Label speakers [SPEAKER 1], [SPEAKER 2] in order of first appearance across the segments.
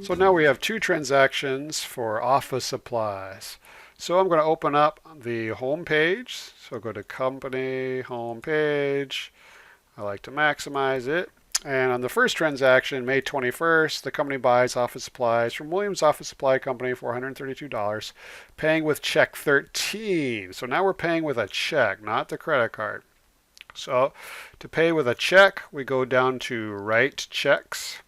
[SPEAKER 1] So now we have two transactions for office supplies. So I'm going to open up the home page. So go to company home page. I like to maximize it. And on the first transaction, May 21st, the company buys office supplies from Williams Office Supply Company for $132, paying with check 13. So now we're paying with a check, not the credit card. So to pay with a check, we go down to write checks.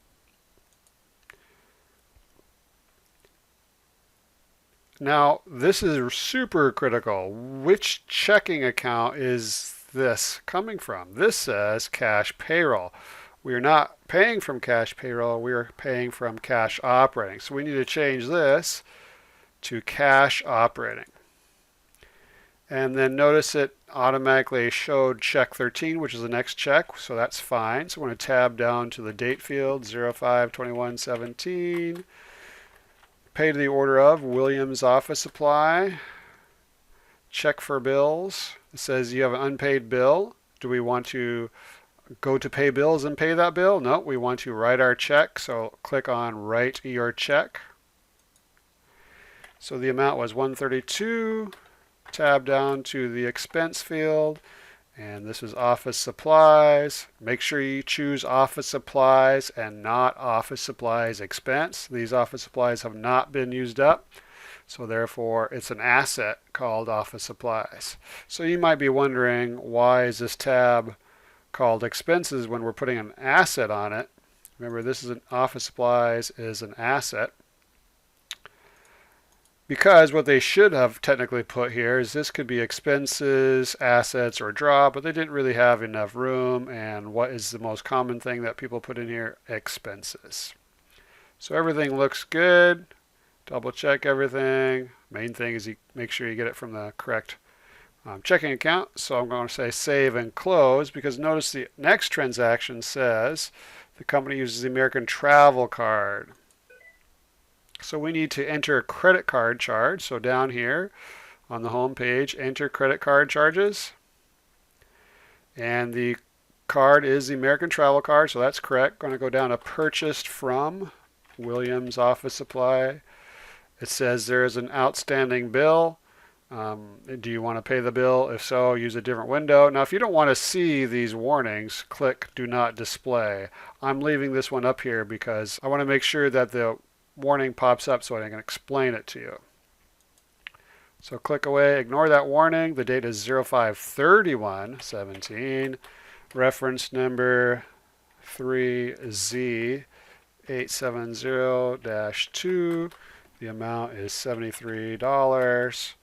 [SPEAKER 1] Now, this is super critical. Which checking account is this coming from? This says cash payroll. We are not paying from cash payroll. We are paying from cash operating. So we need to change this to cash operating. And then notice it automatically showed check 13, which is the next check. So that's fine. So we're going to tab down to the date field, 05/21/17. Pay to the order of Williams Office Supply. Check for bills. It says you have an unpaid bill. Do we want to go to pay bills and pay that bill? No, we want to write our check. So click on write your check. So the amount was $132. Tab down to the expense field. And this is office supplies. Make sure you choose office supplies and not office supplies expense. These office supplies have not been used up. So therefore, it's an asset called office supplies. So you might be wondering, why is this tab called expenses when we're putting an asset on it? Remember, this is an office supplies is an asset. Because what they should have technically put here is this could be expenses, assets, or draw, but they didn't really have enough room. And what is the most common thing that people put in here? Expenses. So everything looks good. Double check everything. Main thing is you make sure you get it from the correct checking account. So I'm going to say save and close, because notice the next transaction says the company uses the American Travel Card. So we need to enter a credit card charge. So down here on the home page, enter credit card charges. And the card is the American Travel Card, so that's correct. Going to go down to purchased from Williams Office Supply. It says there is an outstanding bill. Do you want to pay the bill? If so, use a different window. Now, if you don't want to see these warnings, click Do Not Display. I'm leaving this one up here because I want to make sure that the warning pops up so I can explain it to you. So click away, ignore that warning. The date is 05/31/17. Reference number 3Z870-2. The amount is $73.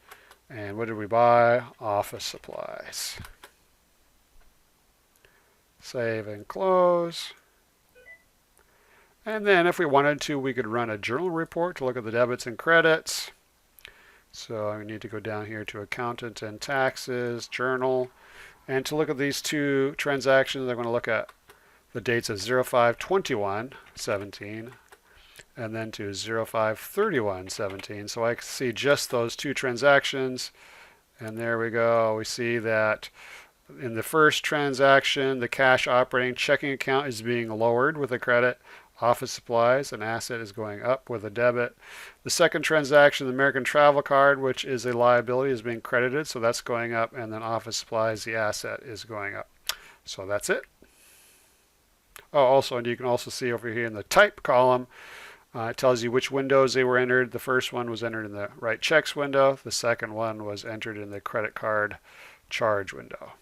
[SPEAKER 1] And what did we buy? Office supplies. Save and close. And then if we wanted to, we could run a journal report to look at the debits and credits. So I need to go down here to Accountant and Taxes, Journal. And to look at these two transactions, I'm going to look at the dates of 05/21/17 and then to 05/31/17. So I can see just those two transactions. And there we go. We see that in the first transaction, the cash operating checking account is being lowered with a credit. Office supplies, an asset, is going up with a debit. The second transaction, the American Travel Card, which is a liability, is being credited, so that's going up. And then office supplies, the asset, is going up. So that's it. Oh, also, and you can also see over here in the type column, it tells you which windows they were entered. The first one was entered in the write checks window. The second one was entered in the credit card charge window.